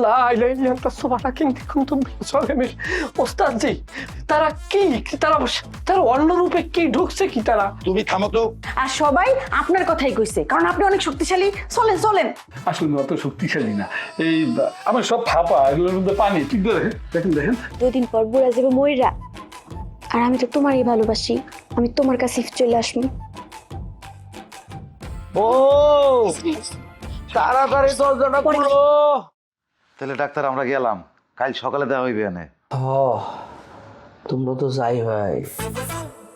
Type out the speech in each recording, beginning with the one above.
لا اله الا انت سبحانك اني كنت من الظالمين ওস্তাদ জি তারা তারা অন্য রূপে কি ঢুকছে কি তারা তুমি থামো তো। আর সবাই আপনার কথাই কইছে, কারণ আপনি অনেক শক্তিশালী। চলেন চলেন। আসলে অত শক্তিশালী না, এই আমার সব ফাঁপা, এগুলোর মধ্যে পানি। ঠিক দেখেন দেখেন দেখেন। 2 দিন পর বুড়া যাবে মইরা, আর আমি তো তোমারই ভালোবাসি, আমি তোমার কাছে চলে আসবো। ও তাড়াতাড়ি দরজাটা খুলো। তাহলে ডাক্তার আমরা গেলাম, কাল সকালে দেওয়া হইবে এনে। তোমরা তো যাই ভাই,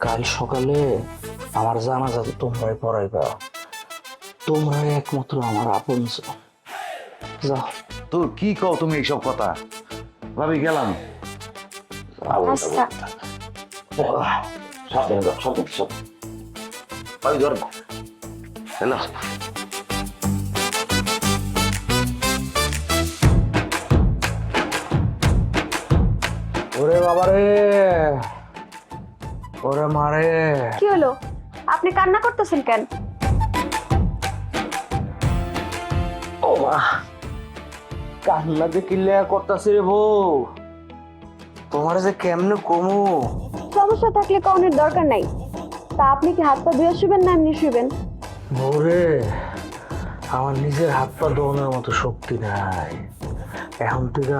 কাল সকালে আমার জানাজা তো তোমরাই পড়াইবা, তোমরাই একমাত্র আমার আপন। যাও। তোর কি কও তুমি এইসব কথা? ভাবি গেলাম। আচ্ছা ভাবি ধর না। ওরে বাবারে, ওরে মারে। কি হলো, আপনি কান্না করতেছেন কেন? ও মা, কান্না যে কিল্লা করতেছে রে বউ, তোমার যে কেমনে কমু। সমস্যা থাকলে কওনের দরকার নাই। তা আপনি কি হাত পা ধুয়ে শুবেন না এমনি শুবেন? বউরে, আমার নিজের হাত পা ধোয়ানোর মতো শক্তি নাই, এখন থেকে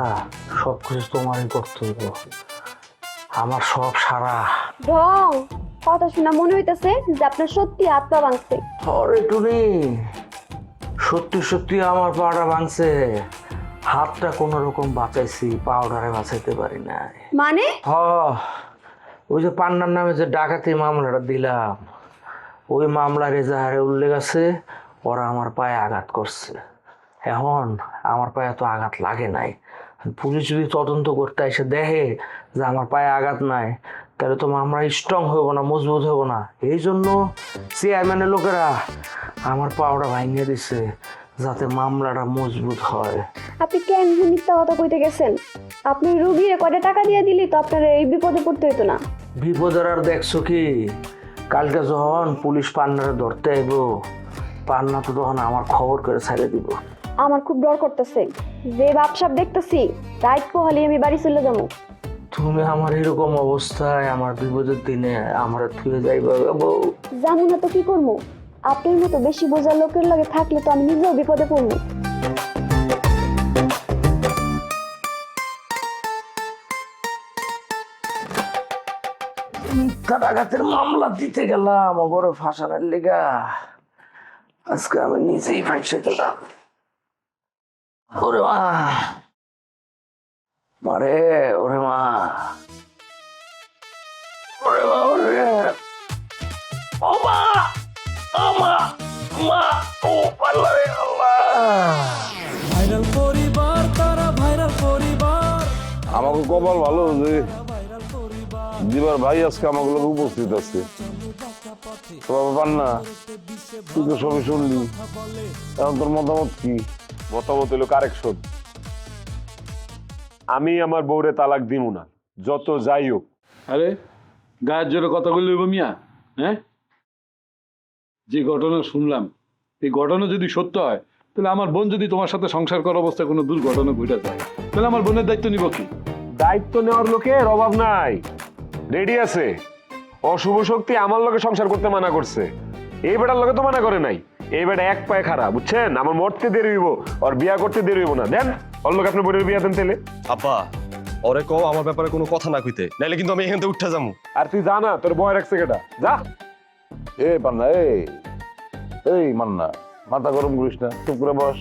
সবকিছু তোমারই করতে হইব। আমার সব সারা ঢং কথা শোনা মনে হইতেছে যে আপনার সত্যি হাত পা ভাঙছে। আরে টুনি, সত্যি সত্যি আমার পাটা ভাঙছে, হাতটা কোন রকম বাঁচাইছি, পাউডারে বাঁচাইতে পারি নাই। মানে? ওই যে পান্নার নামে যে ডাকাতি মামলাটা দিলাম, ওই মামলার এজাহারে উল্লেখ আছে ওরা আমার পায়ে আঘাত করছে। এখন আমার পায়ে তো আঘাত লাগে নাই, পুলিশ যদি তদন্ত করতে এসে দেখে যে আমার পায়ে আঘাত নাই, তাহলে তো মামলা স্ট্রং হইব না, মজবুত হইব না। এই জন্য চেয়ারম্যানের লোকেরা আমার পাওটা ভাঙিয়ে দিছে যাতে মামলাটা মজবুত হয়। আপনি কেন মিথ্যা কথা কইতে গেছেন? আপনি রুগীরে কয়টা টাকা দিয়ে দিলি তো আপনার এই বিপদে পড়তে হইতো না। বিপদের আর দেখছো কি, কালকে যখন পুলিশ পান্নারে ধরতে আইব, পান্না তো তখন আমার খবর করে ছেড়ে দিব। আমার খুব ডর করতেছে, যে বাপসাপ দেখতেছি রাইট কোহালি আমি বাড়ি চলে যাবো। তুমি আমার এরকম অবস্থায় আমার বিপদের দিনে আমার থুয়ে যাইবা বউ। জানো না তো কি করবো, আপনার মতো বেশি বোঝার লোকের লগে থাকলে তো আমি নিজেও বিপদে পড়বো। মিথ্যা ডাকাতের মামলা দিতে গেলাম বড় ফাঁসানোর লেগা, আজকে আমি নিজেই ফাঁসে গেলাম। ওরে মা, মারে, ওরে মা, ওরে মা, ওরে ও মা, ও মা, মা, ও পাল্লা রে আল্লাহ। ভাইরাল পরিবার, তারা ভাইরাল পরিবার। আমাকে কপাল ভালো যে দিবার ভাই আজকে আমাকে লোক উপস্থিত আছে। বাবা পান্না, তুই তো সবই শুনলি, এখন তোর মতামত কি? মতামত হলো কারেকশন। আমি আমার বউরে তালাক দিব না, যত যাই হোক। আরে গায়ের জোরে কথা বললি মিয়া, হ্যাঁ? যে ঘটনা শুনলাম, এই ঘটনা যদি সত্য হয়, তাহলে আমার বোন যদি তোমার সাথে সংসার করার অবস্থায় কোনো দুর্ঘটনা ঘটে যায়, তাহলে আমার বোনের দায়িত্ব নিব কি? দায়িত্ব নেওয়ার লোকের অভাব নাই, রেডি আছে। অশুভ শক্তি আমার লোকে সংসার করতে মানা করছে, এই বেটার লোকে তো মানা করে নাই। এই বেটা এক পায়ে খারাপ, বুঝছেন? আমার মরতে দেরি হইব, আর বিয়া করতে দেরি হইব না। দেন ওর লোক আপনার বোনের বিয়া দেন তেলে। আব্বা, ওরে কও আমার ব্যাপারে কোনো কথা না কইতে, নাইলে কিন্তু আমি এখান থেকে উঠতে যাবো। আর তুই জানা তোর বয় রাখছে কেটা, যা। এ পান্না, এই মান্না, মাথা গরম করিস না, চুপ করে বস।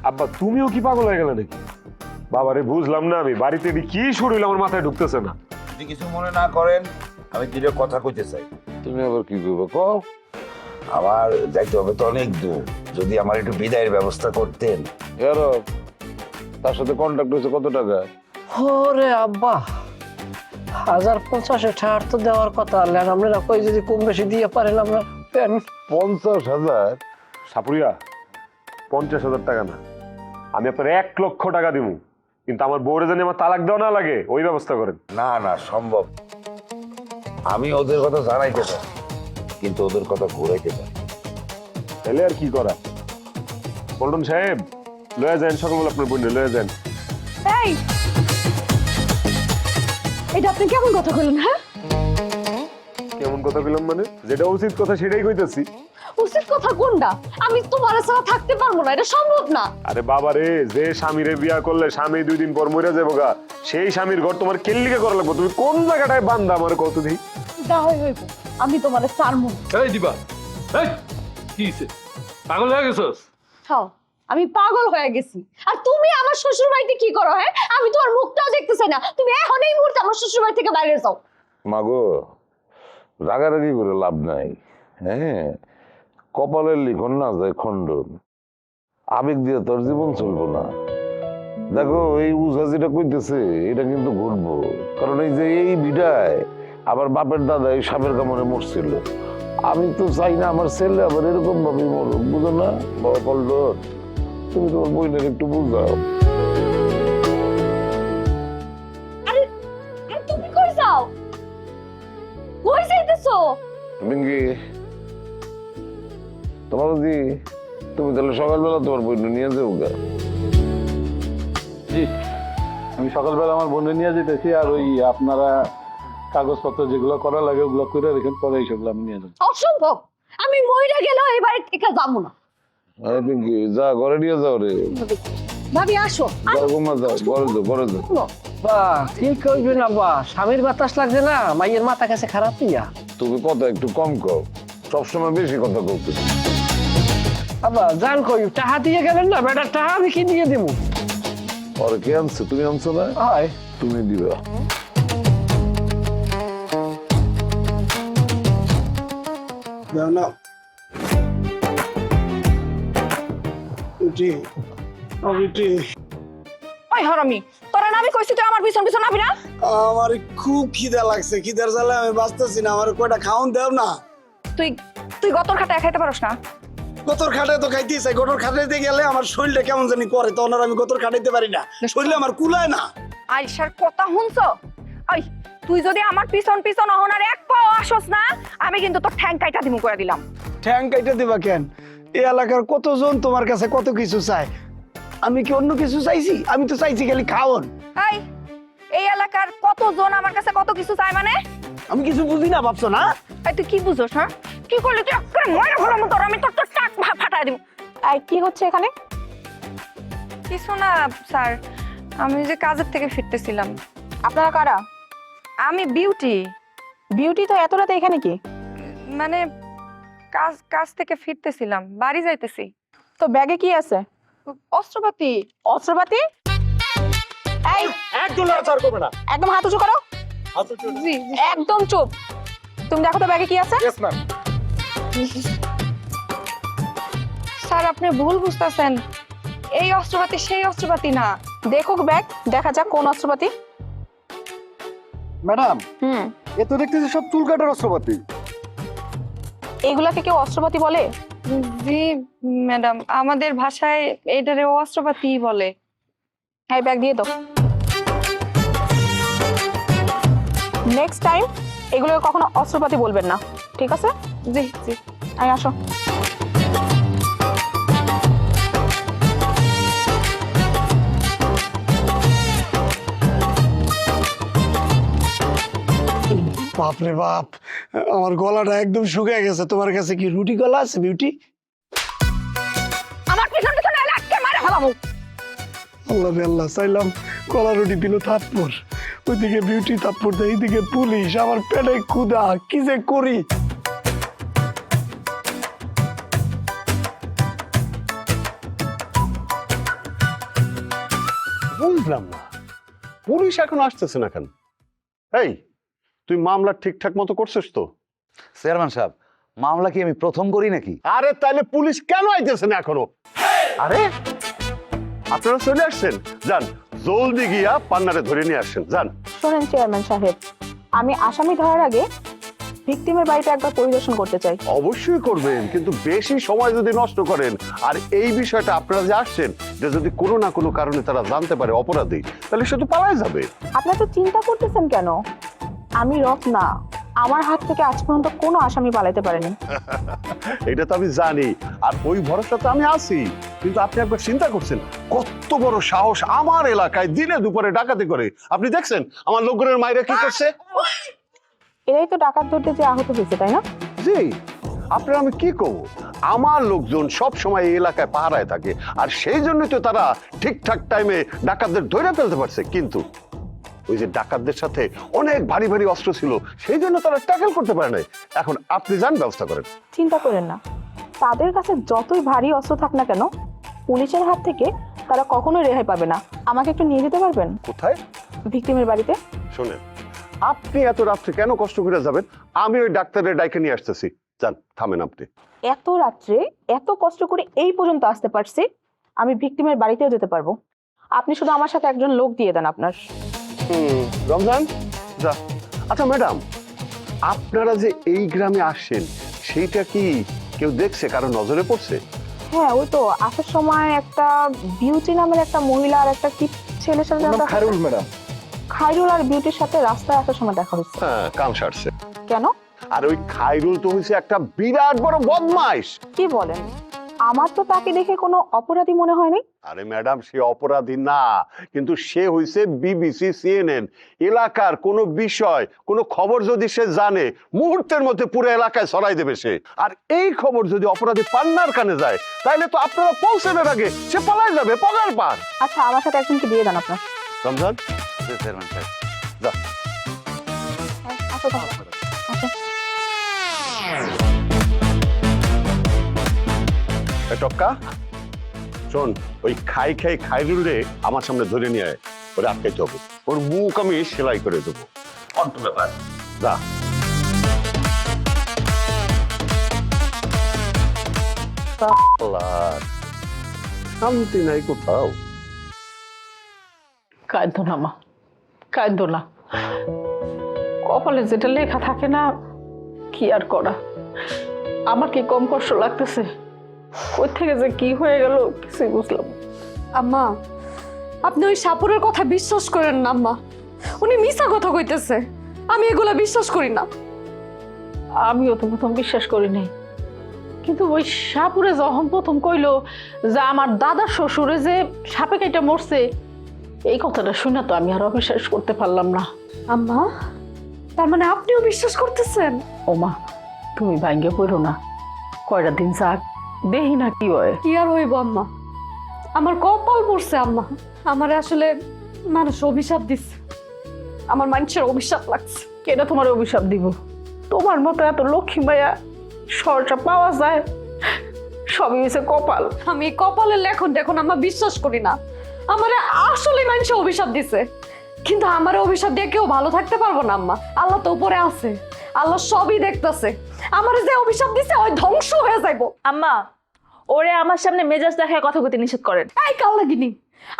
আব্বা তুমিও কি পাগল হয়ে গেলে নাকি? বাবারে বুঝলাম না, আমি বাড়িতে কি শুরু হইলো আমার মাথায় ঢুকতেছে না। যদি কিছু মনে না করেন, আমি দুটো কথা কইতে চাই। তুমি আবার কি করবো কও? আমার যাইতে হবে তো অনেক দূর, যদি আমার একটু বিদায়ের ব্যবস্থা করতেন। তার সাথে কন্ট্যাক্ট হয়েছে কত টাকা? ওরে আব্বা, 1050 টাকার তো দেওয়ার কথা, আমরা কই যদি কম বেশি দিয়ে পারেন আমরা। 50,000? সাপুরিয়া, 50,000 টাকা না, আমি আপনার 1 লক্ষ টাকা দিব, কিন্তু আমার বউরে জানি আমার তালাক দেওয়া না লাগে, ওই ব্যবস্থা করেন। না না, সম্ভব। আমি ওদের কথা জানাইতে পারি, কিন্তু ওদের কথা ঘুরাইতে পারি। তাহলে আর কি করা? পল্টন সাহেব, লয়ে যান সকালবেলা আপনার বোন লয়ে যান। এই এটা আপনি কেমন কথা বললেন? হ্যাঁ, কেমন কথা বললাম মানে? যেটা উচিত কথা সেটাই কইতেছি। উচিত কথা কোনটা? আমি তোমার ছাড়া থাকতে পারবো না, এটা সম্ভব না। আরে বাবা রে, যে স্বামীরে বিয়া করলে স্বামী 2 দিন পর মরে যাবো গা, সেই স্বামীর ঘর তোমার কেল্লিকে করা লাগবো। তুমি কোন জায়গাটায় বান্ধা আমার কত দিই? যা হইব, আমি তোমার ছাড়বো না। এই দিবা, এই কি হইছে? পাগল হয়ে গেছস? হ্যাঁ, আমি পাগল হয়ে গেছি। আর তুমি আমার শ্বশুর বাড়িতে কি করো? হ্যাঁ, আমি তোমার মুখটাও দেখতে চাই না। তুমি এখন এই মুহূর্তে আমার শ্বশুর বাড়ি থেকে বাইরে যাও। মাগো, রাগারাগি করে লাভ নাই। হ্যাঁ, কপালের লিখন না যায় খণ্ডন। আবেগ দিয়ে তোর জীবন চলবো না। দেখো, এই উজা যেটা কইতেছে এটা কিন্তু ঘটবো। কারণ এই যে এই বিদায় আবার বাপের দাদা এই সাপের কামড়ে মরছিল। আমি তো চাই না আমার ছেলে আবার এরকম ভাবে মরুক, বুঝো না? বাবা পল্টন, তুমি তোমার বইনের একটু বুঝাও। আরে তুমি কই যাও? কই যাইতেছো? বিঙ্গি, তোমার বুঝি তুমি তাহলে সকালবেলা তোমার বই নিয়ে যাও গা। জি, আমি সকালবেলা আমার বোনে নিয়ে যেতেছি। আর ওই আপনারা কাগজপত্র যেগুলো করা লাগে ওগুলো করে রেখেন, পরে এইসবগুলো আমি নিয়ে যাবো। অসম্ভব, আমি মইরা গেলেও এই বাড়ি থেকে যাবো না। আরে পিঙ্কি, যা ঘরে নিয়ে যাও রে। ভাবি আসো। যাও ঘুমা, যাও ঘরে যাও। বা ঠিক কইবে না বা, স্বামীর বাতাস লাগছে না, মাইয়ের মাথা কাছে খারাপ ইয়া। তুমি কথা একটু কম কও, সবসময় বেশি কথা কও। আবার জান কই টাহা দিয়ে গেলেন না, বেটার টাহা আমি কি দিয়ে দেবো? আর কে আনছো? তুমি আনছো না? হয় তুমি দিবা। না ওই হারামি, তোরা না আমি কইছি তুই আমার পিছন পিছন আবি না? আমার খুব খিদা লাগছে, খিদার জ্বালায় আমি বাঁচতেছি না। আমার কয়টা খাওন দেও না। তুই তুই গতর খাটায় খাইতে পারস না? গতর খাটে তো খাইতে চাই, গতর খাটাইতে গেলে আমার শরীরটা কেমন জানি করে, তখন আর আমি গতর খাটাইতে পারি না, শরীরে আমার কুলায় না। আইসার কথা শুনছো? ওই তুই যদি আমার পিছন পিছন অহনার এক পাও আসস না, আমি কিন্তু তোর ঠ্যাং কাইটা দিমু করে দিলাম। ঠ্যাং কাইটা দিবা কেন? এই এলাকার কতজন তোমার কাছে কত কিছু চায়, আমি কি অন্য কিছু চাইছি? আমি তো চাইছি খালি খাওন। এই এলাকার কতজন আমার কাছে কত কিছু চায় মানে? আমি কিছু বুঝি না ভাবছো না? এই তুই কি বুঝছস? হ্যাঁ, কি করলি তুই? একটা ময়রা ভরা মতো আমি তোর তোর টাক ফাটায় দিব। এই কি হচ্ছে এখানে? কিছু না স্যার, আমি যে কাজের থেকে ফিরতেছিলাম। আপনারা কারা? আমি বিউটি। বিউটি তো এত রাতে এখানে কি? মানে কাজ থেকে ফিরতেছিলাম, বাড়ি যাইতেছি। তো ব্যাগে কি আছে? অস্ত্রপাতি। অস্ত্রপাতি? এই একদম লড়াচড় করবে না। একদম হাত উঁচু করো। জি, একদম চুপ। তুমি দেখো তো ব্যাগে কি আছে? Yes ma'am. স্যার আপনি ভুল বুঝতেছেন, এই অস্ত্রপাতি সেই অস্ত্রপাতি না। দেখো ব্যাগ, দেখা যাক কোন অস্ত্রপাতি। ম্যাডাম, এ তো দেখতেছি সব চুল কাটার অস্ত্রপাতি। এগুলাকে কেউ অস্ত্রপাতি বলে? জি ম্যাডাম, আমাদের ভাষায় এটারে অস্ত্রপাতি বলে। এই ব্যাগ দিয়ে দাও। নেক্সট টাইম এগুলো কখনো অস্ত্রপাতি বলবেন না, ঠিক আছে? জি জি, আই আসো। বাপরে বাপ, আমার গলাটা একদম শুকিয়ে গেছে। তোমার কাছে কি রুটি গলা আছে বিউটি? আমার পিছন পিছন এলাকে মারে ফেলামু। আল্লাহ রে আল্লাহ, চাইলাম কলা রুটি দিল থাপ্পড়, ওইদিকে বিউটি থাপ্পড় দেয়, এইদিকে পুলিশ, আমার পেটে ক্ষুধা, কি যে করি। বুঝলাম না, পুলিশ এখন আসতেছে না কেন? এই, তুই মামলা ঠিকঠাক মতো করছিস তো? চেয়ারম্যান সাহেব, মামলা কি আমি প্রথম করি নাকি? আরে তাইলে পুলিশ কেন আইতেছে না এখনো? আরে আপনারা চলে আসছেন, যান জলদি গিয়া পান্নারে ধরে নিয়ে আসছেন, যান। শোনেন চেয়ারম্যান সাহেব, আমি আসামি ধরার আগে ভিকটিমের বাড়িতে একবার পরিদর্শন করতে চাই। অবশ্যই করবেন, কিন্তু বেশি সময় যদি নষ্ট করেন আর এই বিষয়টা আপনারা যে আসছেন যে যদি কোনো না কোনো কারণে তারা জানতে পারে অপরাধী, তাহলে সে তো পালায় যাবে। আপনারা তো চিন্তা করতেছেন কেন? আমি রত্না, আমার হাত থেকে আজ পর্যন্ত কোনো আসামি পালাতে পারেনি। এটা তো আমি জানি, আর ওই ভরসা তো আমি আছি। কিন্তু আপনি একবার চিন্তা করছেন কত বড় সাহস আমার এলাকায় দিনে দুপুরে ডাকাতি করে। আপনি দেখছেন আমার লোকজনের মায়েরা কি করছে? এরাই তো ডাকাত ধরতে যে আহত হয়েছে, তাই না? জি, আপনার আমি কি করব? আমার লোকজন সব সময় এই এলাকায় পাহারায় থাকে, আর সেই জন্যই তো তারা ঠিকঠাক টাইমে ডাকাতদের ধরে ফেলতে পারছে। কিন্তু ওই যে ডাকাতদের সাথে অনেক ভারী ভারী অস্ত্র ছিল, সেই জন্য তারা ট্যাকেল করতে পারে নাই। এখন আপনি যান, ব্যবস্থা করেন। চিন্তা করেন না, তাদের কাছে যতই ভারী অস্ত্র থাক না কেন, পুলিশের হাত থেকে তারা কখনোই রেহাই পাবে না। আমাকে একটু নিয়ে যেতে পারবেন? কোথায়? ভিকটিমের বাড়িতে। শোনেন, আপনি এত রাত্রে কেন কষ্ট করে যাবেন? আমি ওই ডাক্তারের ডাইকে নিয়ে আসতেছি। যান, থামেন আপনি। এত রাত্রে এত কষ্ট করে এই পর্যন্ত আসতে পারছি, আমি ভিকটিমের বাড়িতেও যেতে পারবো। আপনি শুধু আমার সাথে একজন লোক দিয়ে দেন আপনার। রমজান, যা। আচ্ছা ম্যাডাম, আপনারা যে এই গ্রামে আসছেন, সেইটা কি কেউ দেখছে, কারো নজরে পড়ছে? হ্যাঁ, ওই তো আসার সময় একটা বিউটি নামের একটা মহিলা আর একটা কি ছেলের সাথে খায়রুল ম্যাডাম। খায়রুল আর বিউটির সাথে রাস্তায় আসার সময় দেখা হচ্ছে। হ্যাঁ, কাম সারছে। কেন? আর ওই খায়রুল তো হয়েছে একটা বিরাট বড় বদমাইশ। কি বলেন? আমার তো তাকে দেখে কোনো অপরাধী মনে হয়নি। আরে ম্যাডাম, সে অপরাধী না, কিন্তু সে হইছে বিবিসি, সিএনএন। এলাকার কোনো বিষয়, কোনো খবর যদি সে জানে, মুহূর্তের মধ্যে পুরো এলাকায় ছড়াই দেবে সে। আর এই খবর যদি অপরাধী পান্নার কানে যায়, তাহলে তো আপনারা পৌঁছানোর আগে সে পালাই যাবে পগার পার। আচ্ছা, আমার সাথে একজনকে দিয়ে দেন আপনার। রমজান, চেয়ারম্যান সাহেব, যা। আসো তাহলে। আসো। টক্কা, শোন, ওই খাই খাইরুল রে আমার সামনে ধরে নিয়ে আয়। ওরে আটকাইতে হবে, ওর মুখ আমি সেলাই করে দেবো। অন্ত ব্যাপার, যা। শান্তি নাই কোথাও। কাঁদো না মা, কাঁদো না। কপালে যেটা লেখা থাকে না, কি আর করা। আমার কি কম কষ্ট লাগতেছে? কোথা থেকে যে কি হয়ে গেল কিছুই বুঝলাম। আম্মা, আপনি ওই সাপুরের কথা বিশ্বাস করেন না আম্মা। উনি মিছা কথা কইতেছে, আমি এগুলা বিশ্বাস করি না। আমিও তো প্রথম বিশ্বাস করি নাই, কিন্তু ওই সাপুরে যখন প্রথম কইলো যে আমার দাদার শ্বশুরে যে সাপে কেটে মরছে, এই কথাটা শুনে তো আমি আর অবিশ্বাস করতে পারলাম না। আম্মা, তার মানে আপনিও বিশ্বাস করতেছেন? ও মা, তুমি ভাঙ্গে পড়ো না, কয়টা দিন যাক, দেখি না কি হয়। কি আর হইব আম্মা, আমার কপাল পড়ছে আম্মা। আমার আসলে মানুষ অভিশাপ দিচ্ছে, আমার মানুষের অভিশাপ লাগছে। কেটা তোমার অভিশাপ দিব? তোমার মতো এত লক্ষ্মী মায়া সরটা পাওয়া যায়? সবই হয়েছে কপাল। আমি কপালের লেখন দেখুন আম্মা বিশ্বাস করি না। আমার আসলে মানুষ অভিশাপ দিছে, কিন্তু আমার অভিশাপ দিয়ে কেউ ভালো থাকতে পারবো না আম্মা। আল্লাহ তো উপরে আছে, আল্লাহ সবই দেখতেছে। আমার যে অভিশাপ দিছে ওই ধ্বংস হয়ে যাইবো। আম্মা, ওরে আমার সামনে মেজাজ দেখায় কথা কইতে নিষেধ করেন। এই কাল লাগিনি,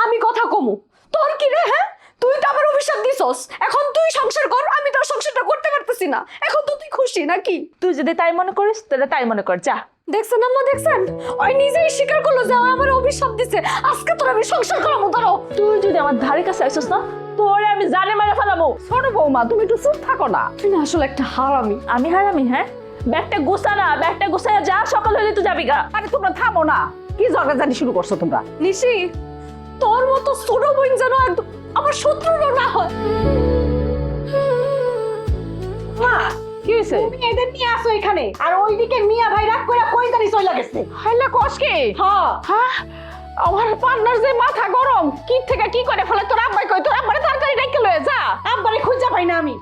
আমি কথা কমু, তোর কি রে? হ্যাঁ, তুই তো আমার অভিশাপ দিছস, এখন তুই সংসার কর। আমি তো সংসারটা করতে পারতেছি না, এখন তো তুই খুশি নাকি? তুই যদি তাই মনে করিস তাহলে তাই মনে কর, যা। দেখছেন আম্মা, দেখছেন? ওই নিজেই স্বীকার করলো যে ও আমার অভিশাপ দিছে। আজকে তোর আমি সংসার করাবো। ধরো, তুই যদি আমার ধারে কাছে আসিস না, তোরে আমি জানে মারা ফেলাবো। ছোট বৌমা, তুমি একটু চুপ থাকো না। তুই না আসলে একটা হারামি। আমি হারামি? হ্যাঁ, ব্যাগটা গুছা না, ব্যাগটা গুছায় যা, সকাল হলে তুই যাবি গা। আরে তোমরা থামো না, কি ঝগড়াঝাটি শুরু করছো তোমরা? নিশি, তোর মতো ছোট বোন যেন একদম আমার শত্রুরও না হয়। মা, কি হয়েছে? তুমি এদের নিয়ে আসো এখানে, আর ওইদিকে মিয়া ভাই রাগ করে কই জানি চলে গেছে। হাইলা কস কি? হ্যাঁ, হ্যাঁ, আমার পান্নার যে মাথা গরম, কি থেকে কি করে ফেলে তোর আব্বাই কই, তোর আব্বারে তাড়াতাড়ি ডাইকে লয়ে যা। আব্বারে খুঁজা পাই না আমি।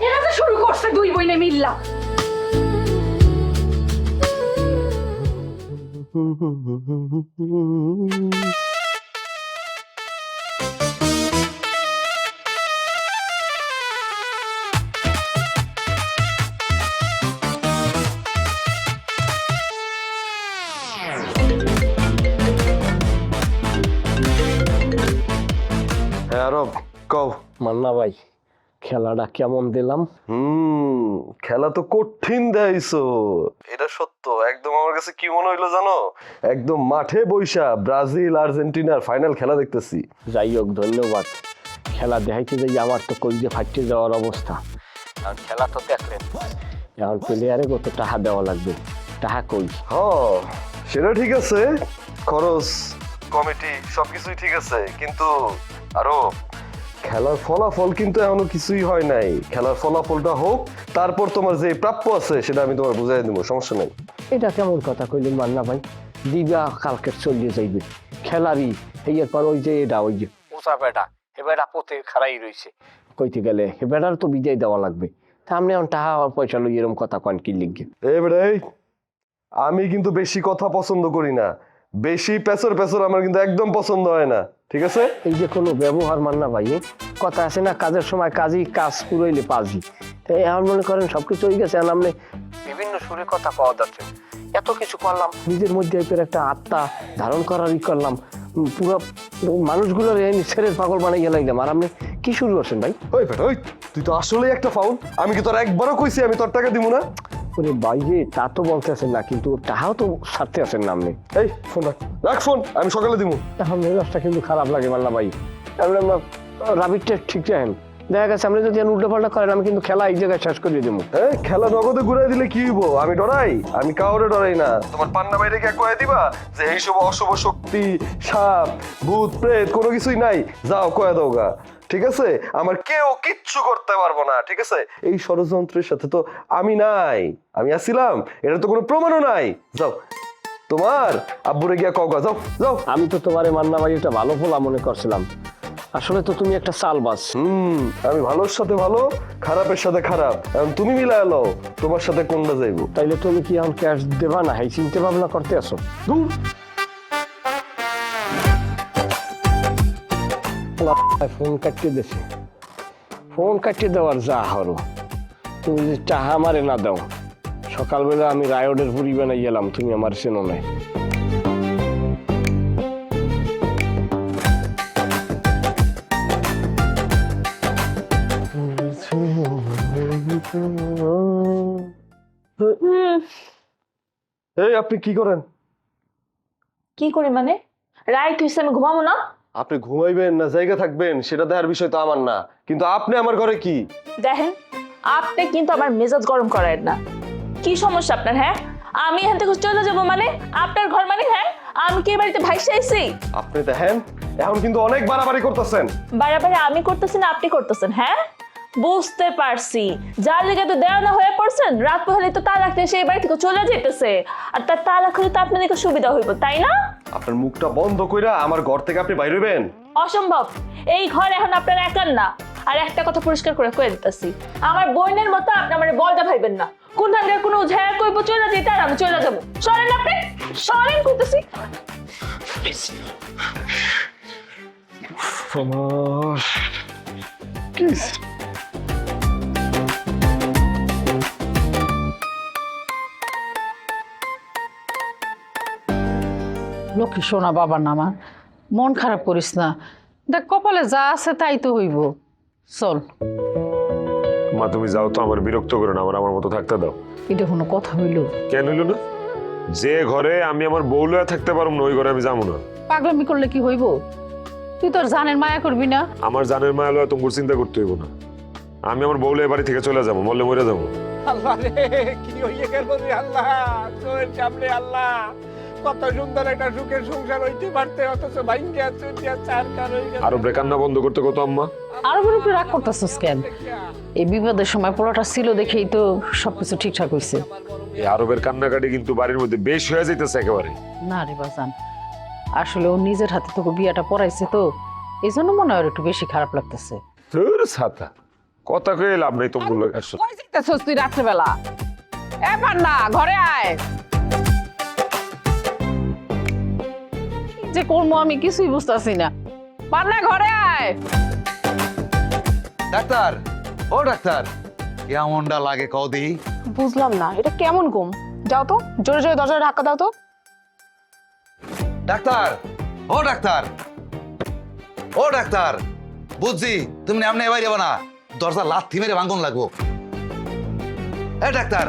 এরা যে শুরু করছে দুই বইনে মিল্লা। আরব কও। মান্না ভাই, খেলাটা কেমন দিলাম? খেলা তো কঠিন দেয়ছো, এটা সত্য। একদম আমার কাছে কি মনে হইলো জানো, একদম মাঠে বইসা ব্রাজিল আর্জেন্টিনার ফাইনাল খেলা দেখতেছি। যাই হোক, ধন্যবাদ। খেলা দেখাইতে যাই আমার তো কলিজে ফাটতে যাওয়ার অবস্থা। আর খেলা তো দেখলেন, এখন প্লেয়ারে কত টাকা দেওয়া লাগবে, টাকা কই? হ সেটা ঠিক আছে, খরচ কমিটি সবকিছুই ঠিক আছে, কিন্তু আরো খেলার ফলাফল কিন্তু এখনো কিছুই হয় নাই। খেলার ফলাফলটা হোক, তারপর তোমার যে প্রাপ্য আছে সেটা আমি তোমার বুঝাই দেবো, সমস্যা নেই। এটা কেমন কথা কইলেন মান্না ভাই? দিবা কালকে চলিয়ে যাইবে খেলারই, এরপর ওই যে এটা ওই যে ওসা বেটা, এ বেটা পথে খারাই রয়েছে, কইতে গেলে এ বেটার তো বিদায় দেওয়া লাগবে। তা আপনি এখন টাকা পয়সা লই এরকম কথা কন কি লিখবে? এবারে আমি কিন্তু বেশি কথা পছন্দ করি না, বেশি পেছর পেছর আমার কিন্তু একদম পছন্দ হয় না, ঠিক আছে? এই যে কোনো ব্যবহার মান্না ভাই, কথা আছে না, কাজের সময় কাজই, কাজ পুরোইলে পাজি। তাই এখন মনে করেন সবকিছু হয়ে গেছে, আপনি বিভিন্ন সুরে কথা পাওয়া যাচ্ছে, এত কিছু করলাম, নিজের মধ্যে একটা আত্মা ধারণ করারই করলাম, পুরো মানুষগুলোর ছেড়ের পাগল বানাই গেলাম, আর আপনি কি শুরু করছেন ভাই? ওই বেটা ওই, তুই তো আসলেই একটা ফাউল। আমি কি তোর একবারও কইছি আমি তোর টাকা দিব না? ওরে বাইরে, তা তো বলতে আছেন না, কিন্তু টাকাও তো ছাড়তে আছেন না আপনি। এই ফোন রাখ, রাখ ফোন, আমি সকালে দিব। এখন মেজাজটা কিন্তু খারাপ লাগে মাল্লা ভাই, আমরা রাবিরটা ঠিক রাখেন, দেখা গেছে আপনি যদি উল্টো পাল্টা করেন আমি কিন্তু খেলা এই জায়গায় শেষ করে দেবো। খেলা নগদে ঘুরাই দিলে কি হইব? আমি ডরাই? আমি কাউরে ডরাই না। তোমার পান্না বাইরে কে কয়ে দিবা যে এইসব অশুভ শক্তি, সাপ, ভূত, প্রেত কোনো কিছুই নাই, যাও কয়ে দাও গা, ঠিক আছে? আমার কেউ কিচ্ছু করতে পারবো না, ঠিক আছে? এই ষড়যন্ত্রের সাথে তো আমি নাই, আমি আসছিলাম, এটা তো কোনো প্রমাণও নাই। যাও তোমার আব্বুরে গিয়া কও গা, যাও যাও। আমি তো তোমারে মান্না ভাই একটা ভালো ফোলা মনে করছিলাম, আসলে তো তুমি একটা চালবাজ। আমি ভালোর সাথে ভালো, খারাপের সাথে খারাপ, এখন তুমি মিলাই এলো তোমার সাথে কোনটা যাইবো। তাইলে তুমি কি এখন ক্যাশ দেবা না, এই চিন্তা ভাবনা করতে আসো? ফোন কাটিয়ে দিছে, ফোন কাটিয়ে দেওয়ার যা হরো, তুমি যদি টাকা আমারে না দাও, সকালবেলা আমি রায়ডের পুরি বানাই গেলাম, তুমি আমার চেনো নাই। এই আপনি কি করেন? কি করি মানে? রাইট হইছে, আমি ঘুমাবো না? আপনি ঘুমাইবেন না জায়গা থাকবেন সেটা দেখার বিষয় তো আমার না, কিন্তু আপনি আমার ঘরে কি দেখেন, আপনি কিন্তু আমার মেজাজ গরম করায় না। কি সমস্যা আপনার? হ্যাঁ, আমি এখান থেকে চলে যাবো মানে? আপনার ঘর মানে? হ্যাঁ, আমি কি বাড়িতে ভাইসে আইছি? আপনি দেখেন এখন কিন্তু অনেক বাড়াবাড়ি করতেছেন। বাড়াবাড়ি আমি করতেছি না আপনি করতেছেন? হ্যাঁ, বুঝতে পারছি, যার লেগে তো দেওয়া হয়ে পড়ছেন, রাত পহলে তো তালাক দিয়ে সেই বাড়ি থেকে চলে যেতেছে, আর তার তালাক হলে তো আপনাদেরকে সুবিধা হইব, তাই না? আপনার মুখটা বন্ধ কইরা আমার ঘর থেকে আপনি বাইরে হইবেন? অসম্ভব, এই ঘর এখন আপনার একার না। আর একটা কথা পরিষ্কার করে কয়ে দিতেছি, আমার বোনের মতো আপনি আমার বলটা ভাইবেন না। কোন ধানের কোনো ঝায়া কইব চলে যেতে, আর আমি চলে যাবো। সরেন আপনি, সরেন কইতেছি। লক্ষ্মী সোনা বাবার নামা, মন খারাপ করিস না, দেখ কপালে যা আছে তাই তো হইব, চল। মা তুমি যাও তো, আমার বিরক্ত করো না, আমার মতো থাকতে দাও। এটা কোনো কথা হইল? কেন হইল না? যে ঘরে আমি আমার বউ লইয়া থাকতে পারবো না, ওই ঘরে আমি যাবো না। পাগলামি করলে কি হইব? তুই তোর জানের মায়া করবি না? আমার জানের মায়া লইয়া তোমার চিন্তা করতে হইব না। আমি আমার বউ লইয়া বাড়ি থেকে চলে যাবো, মরলে মরে যাবো। আল্লাহ রে, কি হইয়ে গেল রে আল্লাহ, তোর সামনে আল্লাহ, কত সুন্দর একটা সুখের সংসার হইতে পারতে, অথচ ভাঙ্গিয়া চুরিয়া চারকার হয়ে গেল। আরো কান্না বন্ধ করতে কত আম্মা? আরো উপরে রাগ করতেছিস কেন? এই বিপদের সময় পোলাটা ছিল দেখেই তো সবকিছু ঠিকঠাক হইছে। এই আরবের কান্নাকাটি কিন্তু বাড়ির মধ্যে বেশ হয়ে যাইতেছে একেবারে। না রে বাজান, আসলে ও নিজের হাতে তোকে বিয়াটা পড়াইছে তো, এই জন্য মনে হয় একটু বেশি খারাপ লাগতেছে। তোর ছাতা কথা কয়ে লাভ নাই তোমার লোক। কই যাইতেছস তুই রাত্রেবেলা? এ পান্না, ঘরে আয়। যে করবো আমি কিছুই বুঝতেছি না। পান্না, ঘরে আয়। ডাক্তার, ও ডাক্তার, কেমনটা লাগে কদি? বুঝলাম না, এটা কেমন ঘুম? যাও তো, জোরে জোরে দরজাটা ধাক্কা দাও তো। ডাক্তার, ও ডাক্তার, ও ডাক্তার, বুঝছি তুমি এমনি এবার যাবো না, দরজা লাথি মেরে ভাঙন লাগবো। এ ডাক্তার,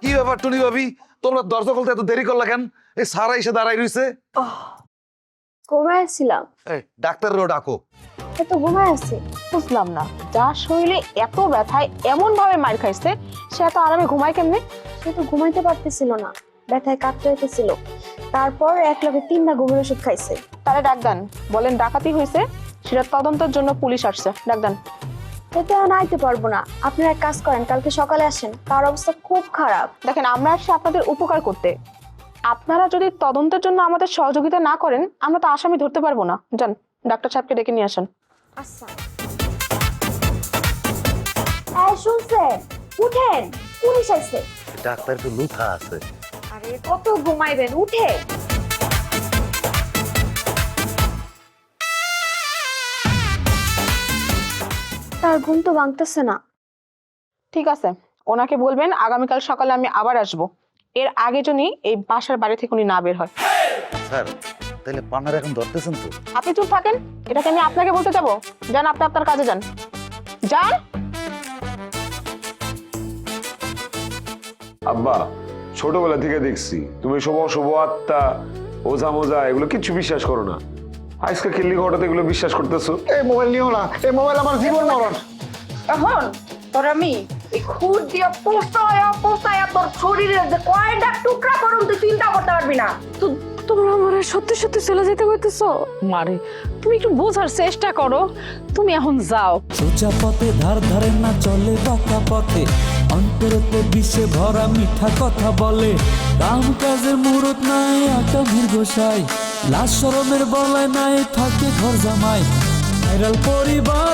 কি ব্যাপার টুনি ভাবি, তোমরা দরজা খুলতে এত দেরি করলা কেন? এই সারা এসে দাঁড়াই রইছে। ঘুমাইছিলাম। ডাক্তারেরও ডাকো। সে তো ঘুমায় আছে। বুঝলাম না, যার শরীরে এত ব্যথায় এমন ভাবে মার খাইছে সে এত আরামে ঘুমায় কেমনে? সে তো ঘুমাইতে পারতেছিল না, ব্যথায় কাতরাইতেছিল। তারপর এক লগে 3টা ঘুমের ওষুধ খাইছে। তারে ডাক দেন, বলেন ডাকাতি হয়েছে, সেটা তদন্তের জন্য পুলিশ আসছে, ডাক দেন। এতে আর আইতে পারবো না, আপনারা এক কাজ করেন, কালকে সকালে আসেন, তার অবস্থা খুব খারাপ। দেখেন আমরা আসছি আপনাদের উপকার করতে, আপনারা যদি তদন্তের জন্য আমাদের সহযোগিতা না করেন আমরা তো আসামি ধরতে পারবো না। যান ডাক্তার সাহেবকে ডেকে নিয়ে আসেন। আচ্ছা শুনছেন, উঠেন, পুলিশ আসছে। ডাক্তার তো লুথা আছে। আরে কত ঘুমাইবেন, উঠে। তার ঘুম তো ভাঙতেছে না। ঠিক আছে, ওনাকে বলবেন আগামীকাল সকালে আমি আবার আসব, এর আগে যদি এই বাসার বাড়ি থেকে উনি না বের হয়। স্যার তাহলে পান্নার এখন ধরতেছেন তো? আপনি চুপ থাকেন, এটাকে আমি আপনাকে বলতে যাবো? যান, আপনি আপনার কাজে যান, যান। আব্বা, ছোটবেলা থেকে দেখছি তুমি সব অশুভ আত্মা, ওঝা মোজা এগুলো কিচ্ছু বিশ্বাস করো না। আজকে খেললি হঠাৎ এগুলো বিশ্বাস করতেছো? এই মোবাইল নিও না, এই মোবাইল আমার জীবন মরণ। এখন তোর আমি এই খুর দিয়ে পোষায়া পোষায়া তোর শরীরে যে কয়টা টুকরা করুন তুই চিন্তা করতে পারবি না। তোমরা আমার সত্যি সত্যি চলে যেতে কইতেছো? মারে তুমি একটু বোঝার চেষ্টা করো, তুমি এখন যাও। সোজা পথে ধার ধারে না চলে বাঁকা পথে, অন্তরতে বিষে ভরা মিঠা কথা বলে। কাম কাজে মুরত নাই আকামের গোসাই, লাশ শরমের বলায় নাই থাকে ঘর জামাই। ভাইরাল পরিবার